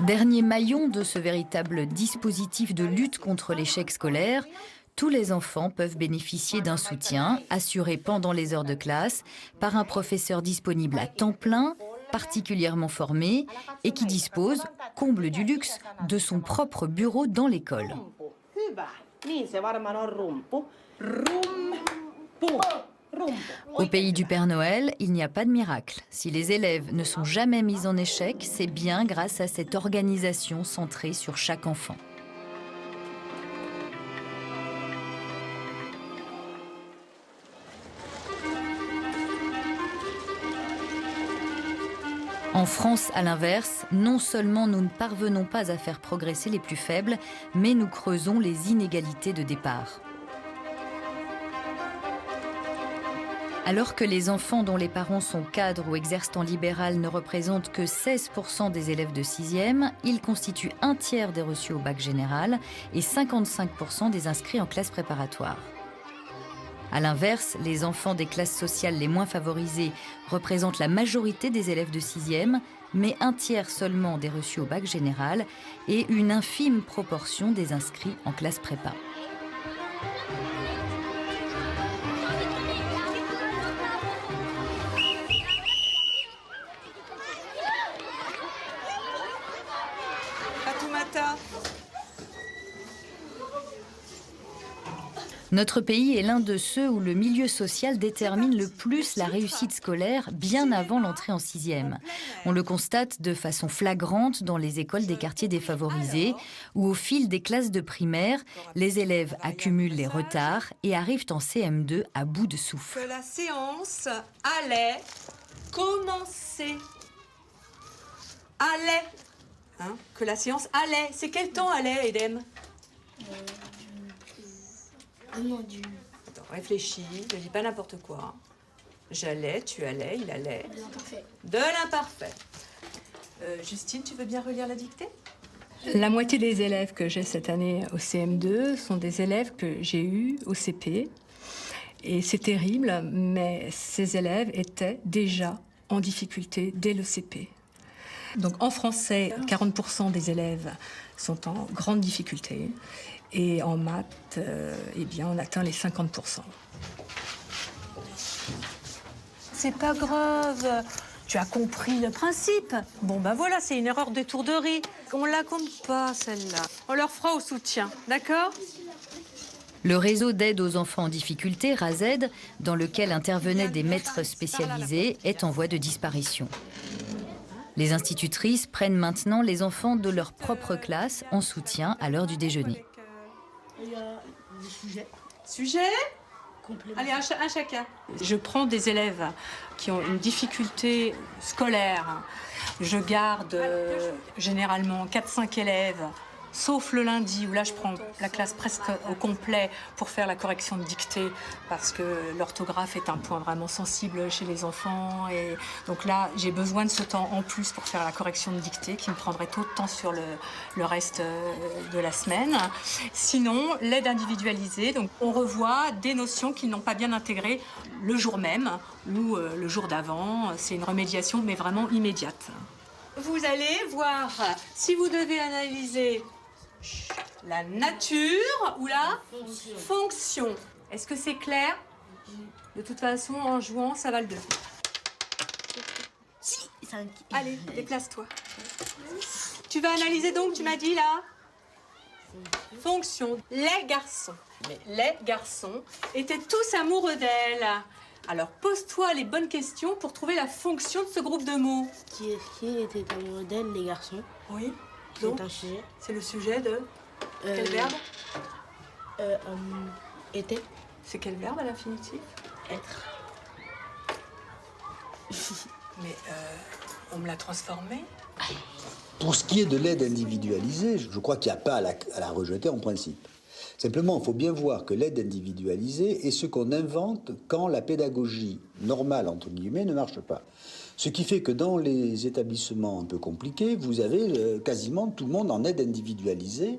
Dernier maillon de ce véritable dispositif de lutte contre l'échec scolaire, tous les enfants peuvent bénéficier d'un soutien assuré pendant les heures de classe par un professeur disponible à temps plein, particulièrement formé et qui dispose, comble du luxe, de son propre bureau dans l'école. Au pays du Père Noël, il n'y a pas de miracle. Si les élèves ne sont jamais mis en échec, c'est bien grâce à cette organisation centrée sur chaque enfant. En France, à l'inverse, non seulement nous ne parvenons pas à faire progresser les plus faibles, mais nous creusons les inégalités de départ. Alors que les enfants dont les parents sont cadres ou exercent en libéral ne représentent que 16% des élèves de 6e, ils constituent un tiers des reçus au bac général et 55% des inscrits en classe préparatoire. A l'inverse, les enfants des classes sociales les moins favorisées représentent la majorité des élèves de 6e, mais un tiers seulement des reçus au bac général et une infime proportion des inscrits en classe prépa. Notre pays est l'un de ceux où le milieu social détermine le plus la réussite scolaire bien avant l'entrée en 6e. On le constate de façon flagrante dans les écoles des quartiers défavorisés, où au fil des classes de primaire, les élèves accumulent les retards et arrivent en CM2 à bout de souffle. Que la séance allait commencer. Allait. Hein, que la séance allait. C'est quel temps allait, Edem? Attends, réfléchis, ne dis pas n'importe quoi. J'allais, tu allais, il allait. De l'imparfait. De l'imparfait. Justine, tu veux bien relire la dictée? La moitié des élèves que j'ai cette année au CM2 sont des élèves que j'ai eus au CP. Et c'est terrible, mais ces élèves étaient déjà en difficulté dès le CP. Donc en français, 40% des élèves sont en grande difficulté. Et en maths, eh bien, on atteint les 50%. C'est pas grave. Tu as compris le principe. Bon, ben voilà, c'est une erreur d'étourderie. On la compte pas, celle-là. On leur fera au soutien, d'accord? Le réseau d'aide aux enfants en difficulté, RAZAID, dans lequel intervenaient des maîtres spécialisés, est en voie de disparition. Les institutrices prennent maintenant les enfants de leur propre classe en soutien à l'heure du déjeuner. Il y a des sujets. Sujets? Allez, un chacun. Je prends des élèves qui ont une difficulté scolaire. Je garde généralement 4-5 élèves sauf le lundi où là je prends la classe presque au complet pour faire la correction de dictée parce que l'orthographe est un point vraiment sensible chez les enfants et donc là j'ai besoin de ce temps en plus pour faire la correction de dictée qui me prendrait tout de temps sur le reste de la semaine. Sinon, l'aide individualisée, donc on revoit des notions qu'ils n'ont pas bien intégrées le jour même ou le jour d'avant. C'est une remédiation mais vraiment immédiate. Vous allez voir si vous devez analyser la nature ou la fonction. Est-ce que c'est clair? De toute façon, en jouant, ça va le devenir. Si, allez, déplace-toi. Tu vas analyser donc, tu m'as dit là? Fonction. Les garçons étaient tous amoureux d'elle. Alors pose-toi les bonnes questions pour trouver la fonction de ce groupe de mots. Qui était amoureux d'elle, les garçons? Oui. C'est un sujet. C'est le sujet de quel verbe? Était. C'est quel verbe à l'infinitif? Être. Mais on me l'a transformé. Pour ce qui est de l'aide individualisée, je crois qu'il n'y a pas à la rejeter en principe. Simplement, il faut bien voir que l'aide individualisée est ce qu'on invente quand la pédagogie normale, entre guillemets, ne marche pas. Ce qui fait que dans les établissements un peu compliqués, vous avez quasiment tout le monde en aide individualisée.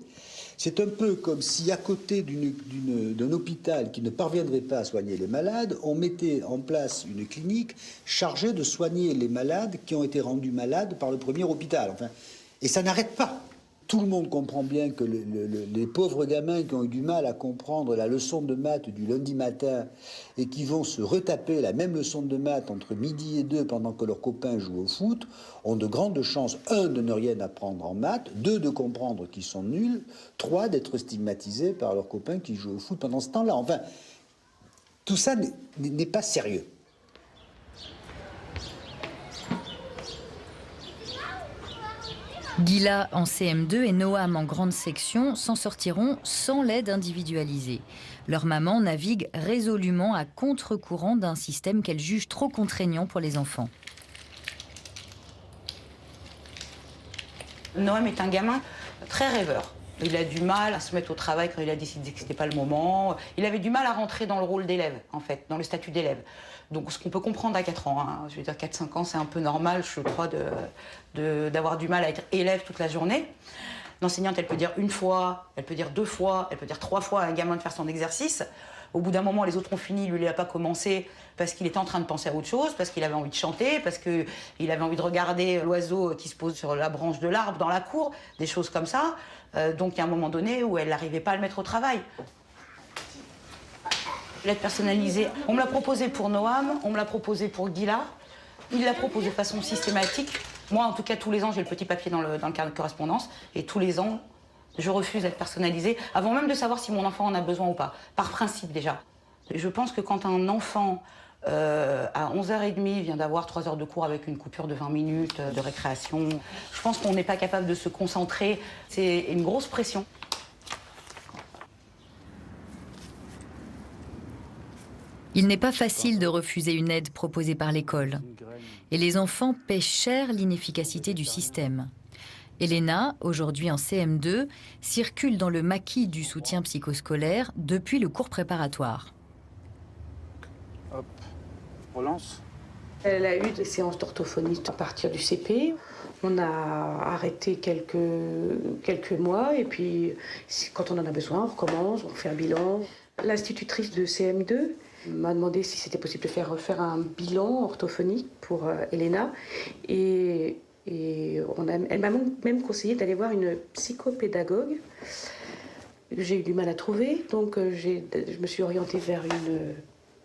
C'est un peu comme si à côté d'un hôpital qui ne parviendrait pas à soigner les malades, on mettait en place une clinique chargée de soigner les malades qui ont été rendus malades par le premier hôpital. Enfin, et ça n'arrête pas. Tout le monde comprend bien que les pauvres gamins qui ont eu du mal à comprendre la leçon de maths du lundi matin et qui vont se retaper la même leçon de maths entre midi et 2 pendant que leurs copains jouent au foot ont de grandes chances, 1, de ne rien apprendre en maths, 2, de comprendre qu'ils sont nuls, 3, d'être stigmatisés par leurs copains qui jouent au foot pendant ce temps-là. Enfin, tout ça n'est pas sérieux. Gila en CM2 et Noam en grande section s'en sortiront sans l'aide individualisée. Leur maman navigue résolument à contre-courant d'un système qu'elle juge trop contraignant pour les enfants. Noam est un gamin très rêveur. Il a du mal à se mettre au travail quand il a décidé que ce n'était pas le moment. Il avait du mal à rentrer dans le rôle d'élève, en fait, dans le statut d'élève. Donc ce qu'on peut comprendre à 4 ans, hein. Je veux dire 4-5 ans, c'est un peu normal, je crois, d'avoir du mal à être élève toute la journée. L'enseignante, elle peut dire 1 fois, elle peut dire 2 fois, elle peut dire 3 fois à un gamin de faire son exercice. Au bout d'un moment, les autres ont fini, lui, il n'a pas commencé parce qu'il était en train de penser à autre chose, parce qu'il avait envie de chanter, parce qu'il avait envie de regarder l'oiseau qui se pose sur la branche de l'arbre dans la cour, des choses comme ça. Donc il y a un moment donné où elle n'arrivait pas à le mettre au travail. L'aide personnalisée, on me l'a proposé pour Noam, on me l'a proposé pour Gila. Il l'a proposé de façon systématique. Moi, en tout cas, tous les ans, j'ai le petit papier dans le carnet de correspondance. Et tous les ans, je refuse d'être personnalisée, avant même de savoir si mon enfant en a besoin ou pas. Par principe, déjà. Je pense que quand un enfant, à 11h30, vient d'avoir 3 heures de cours avec une coupure de 20 minutes de récréation, je pense qu'on n'est pas capable de se concentrer. C'est une grosse pression. Il n'est pas facile de refuser une aide proposée par l'école. Et les enfants paient cher l'inefficacité du système. Elena, aujourd'hui en CM2, circule dans le maquis du soutien psychoscolaire depuis le cours préparatoire. Hop, relance. Elle a eu des séances d'orthophoniste à partir du CP. On a arrêté quelques mois et puis quand on en a besoin, on recommence, on fait un bilan. L'institutrice de CM2 m'a demandé si c'était possible de refaire un bilan orthophonique pour Elena. Et elle m'a même conseillé d'aller voir une psychopédagogue. J'ai eu du mal à trouver, donc je me suis orientée vers une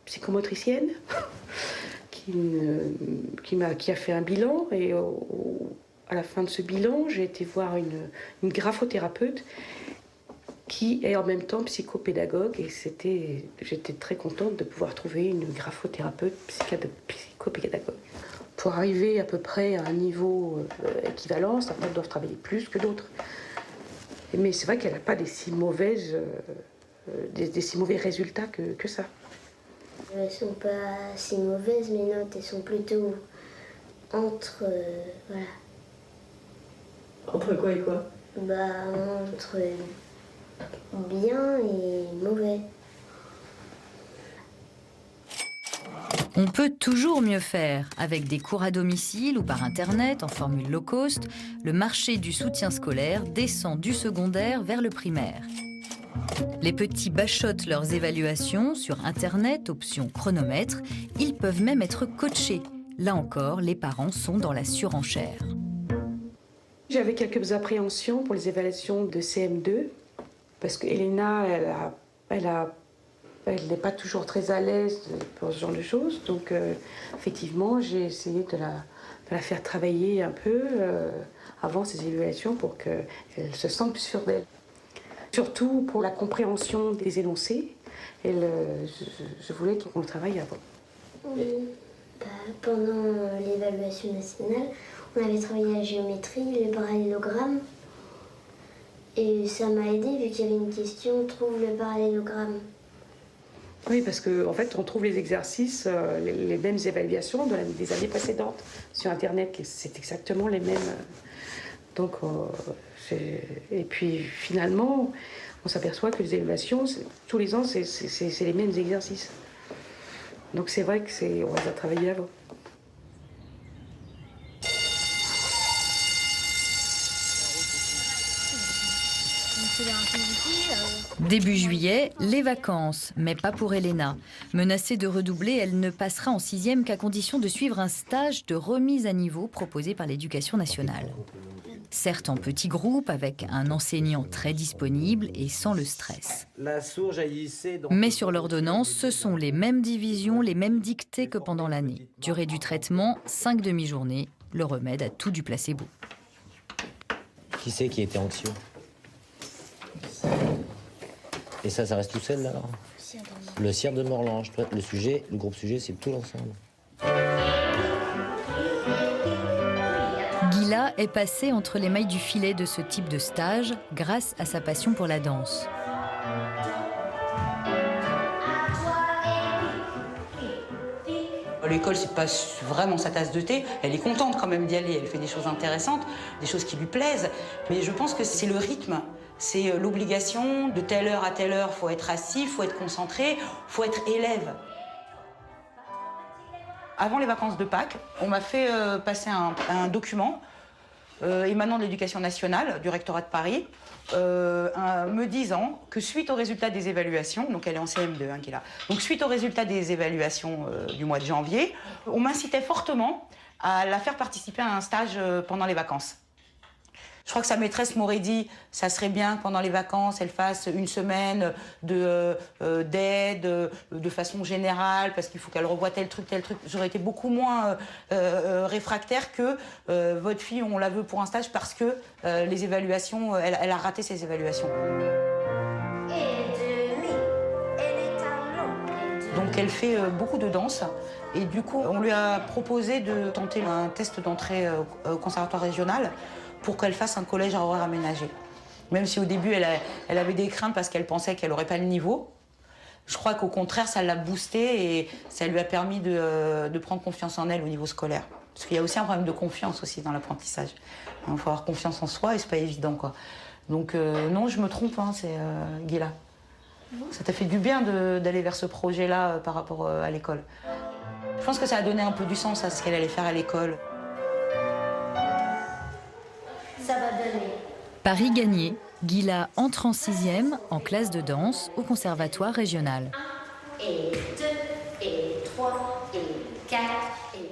psychomotricienne qui a fait un bilan. Et à la fin de ce bilan, j'ai été voir une graphothérapeute qui est en même temps psychopédagogue, et j'étais très contente de pouvoir trouver une graphothérapeute psychopédagogue. Pour arriver à peu près à un niveau équivalent, certains doivent travailler plus que d'autres. Mais c'est vrai qu'elle n'a pas des si mauvais résultats que ça. Elles ne sont pas si mauvaises, mes notes, elles sont plutôt entre... voilà. Entre quoi et quoi? Entre bien et mauvais. On peut toujours mieux faire. Avec des cours à domicile ou par Internet en formule low cost, le marché du soutien scolaire descend du secondaire vers le primaire. Les petits bachotent leurs évaluations sur Internet, option chronomètre. Ils peuvent même être coachés. Là encore, les parents sont dans la surenchère. J'avais quelques appréhensions pour les évaluations de CM2, parce qu'Elena, elle n'est pas toujours très à l'aise pour ce genre de choses. Donc, effectivement, j'ai essayé de la faire travailler un peu avant ces évaluations pour qu'elle se sente plus sûre d'elle. Surtout pour la compréhension des énoncés. Je voulais qu'on le travaille avant. Oui. Pendant l'évaluation nationale, on avait travaillé la géométrie, les parallélogramme. Et ça m'a aidé vu qu'il y avait une question, trouve le parallélogramme. Oui, parce qu'en fait, on trouve les exercices, les mêmes évaluations des années précédentes sur Internet. C'est exactement les mêmes. Donc, et puis finalement, on s'aperçoit que les évaluations, tous les ans, c'est les mêmes exercices. Donc c'est vrai qu'on va travailler avant. Début juillet, les vacances, mais pas pour Elena. Menacée de redoubler, elle ne passera en 6e qu'à condition de suivre un stage de remise à niveau proposé par l'Éducation nationale. Certes en petits groupes, avec un enseignant très disponible et sans le stress. Mais sur l'ordonnance, ce sont les mêmes divisions, les mêmes dictées que pendant l'année. Durée du traitement, 5 demi-journées, le remède à tout du placebo. Qui c'est qui était anxieux? Et ça reste tout seul, là, alors? Le cirque de Morlange. Le groupe sujet, c'est tout l'ensemble. Gila est passée entre les mailles du filet de ce type de stage grâce à sa passion pour la danse. L'école, c'est pas vraiment sa tasse de thé. Elle est contente quand même d'y aller. Elle fait des choses intéressantes, des choses qui lui plaisent. Mais je pense que c'est le rythme. C'est l'obligation de telle heure à telle heure, il faut être assis, il faut être concentré, il faut être élève. Avant les vacances de Pâques, on m'a fait passer un document émanant de l'Éducation nationale, du rectorat de Paris, me disant que suite aux résultats des évaluations, donc elle est en CM2 qui est là, donc suite aux résultats des évaluations du mois de janvier, on m'incitait fortement à la faire participer à un stage pendant les vacances. Je crois que sa maîtresse m'aurait dit, ça serait bien que pendant les vacances, elle fasse une semaine d'aide de façon générale, parce qu'il faut qu'elle revoie tel truc. J'aurais été beaucoup moins réfractaire que votre fille, on la veut pour un stage parce que les évaluations, elle a raté ses évaluations. Donc elle fait beaucoup de danse. Et du coup, on lui a proposé de tenter un test d'entrée au conservatoire régional pour qu'elle fasse un collège à horaire aménagé. Même si au début, elle avait des craintes parce qu'elle pensait qu'elle n'aurait pas le niveau. Je crois qu'au contraire, ça l'a boostée et ça lui a permis de prendre confiance en elle au niveau scolaire. Parce qu'il y a aussi un problème de confiance aussi dans l'apprentissage. Il faut avoir confiance en soi et c'est pas évident, quoi. Donc non, je me trompe, hein, c'est Gila. Ça t'a fait du bien d'aller vers ce projet-là par rapport à l'école. Je pense que ça a donné un peu du sens à ce qu'elle allait faire à l'école. Ça va donner. Paris gagné, Gila entre en 6e en classe de danse au conservatoire régional. 1 et 2 et 3 et 4 et...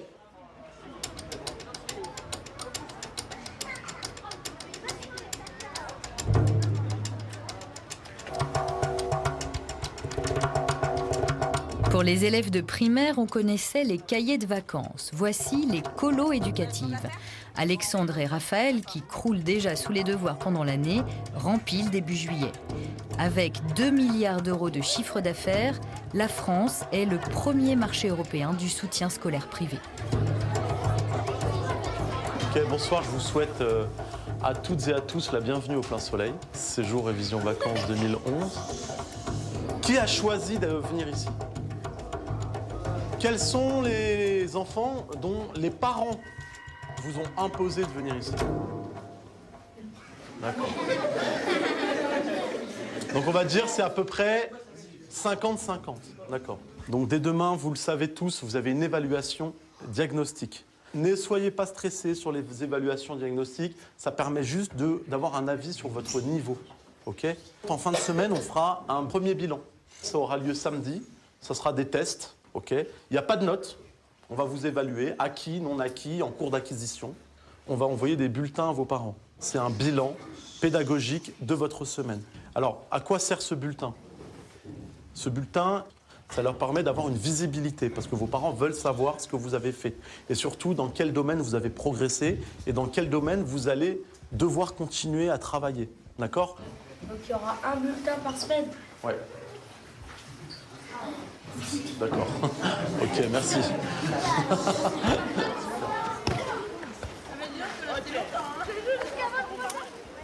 Pour les élèves de primaire, on connaissait les cahiers de vacances. Voici les colos éducatives. Alexandre et Raphaël, qui croulent déjà sous les devoirs pendant l'année, rempilent début juillet. Avec 2 milliards d'euros de chiffre d'affaires, la France est le premier marché européen du soutien scolaire privé. Ok, bonsoir, je vous souhaite à toutes et à tous la bienvenue au Plein Soleil. Séjour Révision Vacances 2011. Qui a choisi de venir ici? Quels sont les enfants dont les parents vous ont imposé de venir ici? D'accord. Donc on va dire c'est à peu près 50-50. D'accord. Donc dès demain, vous le savez tous, vous avez une évaluation diagnostique. Ne soyez pas stressés sur les évaluations diagnostiques, ça permet juste d'avoir un avis sur votre niveau. Okay ? En fin de semaine, on fera un premier bilan. Ça aura lieu samedi, ça sera des tests. Okay ? Il n'y a pas de notes, on va vous évaluer, acquis, non acquis, en cours d'acquisition. On va envoyer des bulletins à vos parents. C'est un bilan pédagogique de votre semaine. Alors, à quoi sert ce bulletin? Ce bulletin, ça leur permet d'avoir une visibilité parce que vos parents veulent savoir ce que vous avez fait. Et surtout, dans quel domaine vous avez progressé et dans quel domaine vous allez devoir continuer à travailler. D'accord? Donc il y aura un bulletin par semaine? Ouais. D'accord. Ok, merci.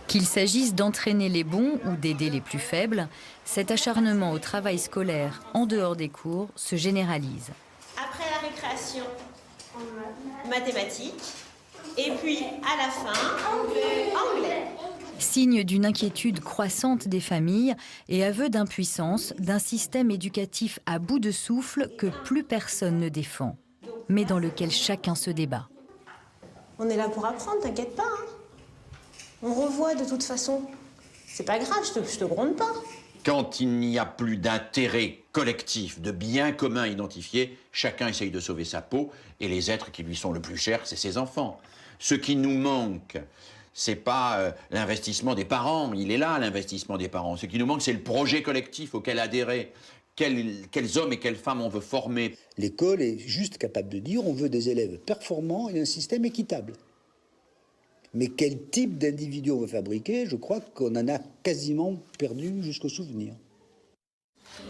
Qu'il s'agisse d'entraîner les bons ou d'aider les plus faibles, cet acharnement au travail scolaire en dehors des cours se généralise. Après la récréation, mathématiques. Et puis, à la fin, anglais. Signe d'une inquiétude croissante des familles et aveu d'impuissance d'un système éducatif à bout de souffle que plus personne ne défend, mais dans lequel chacun se débat. On est là pour apprendre, t'inquiète pas. Hein. On revoit de toute façon. C'est pas grave, je te gronde pas. Quand il n'y a plus d'intérêt collectif, de bien commun identifié, chacun essaye de sauver sa peau et les êtres qui lui sont le plus chers, c'est ses enfants. Ce qui nous manque, c'est pas l'investissement des parents, il est là l'investissement des parents. Ce qui nous manque, c'est le projet collectif auquel adhérer. Quels hommes et quelles femmes on veut former. L'école est juste capable de dire on veut des élèves performants et un système équitable. Mais quel type d'individu on veut fabriquer, je crois qu'on en a quasiment perdu jusqu'au souvenir.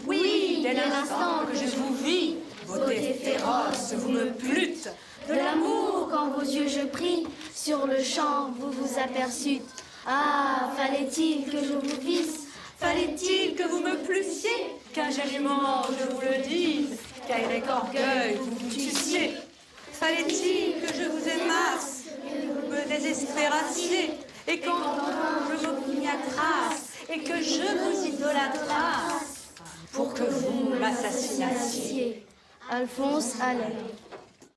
Oui, dès l'instant que je vous vis, beauté féroce, vous me plûtes. De l'amour quand vos yeux je prie, sur le champ vous vous aperçûtes. Ah, fallait-il que je vous visse? Fallait-il que vous me plussiez? Qu'ingénument je vous le dise, qu'avec orgueil vous vous tuissiez? Fallait-il que je vous aimasse, me désespérassiez, et quand je m'opiniâtrasse, et que je vous idolâtrasse, pour que vous m'assassinassiez? Alphonse Allais.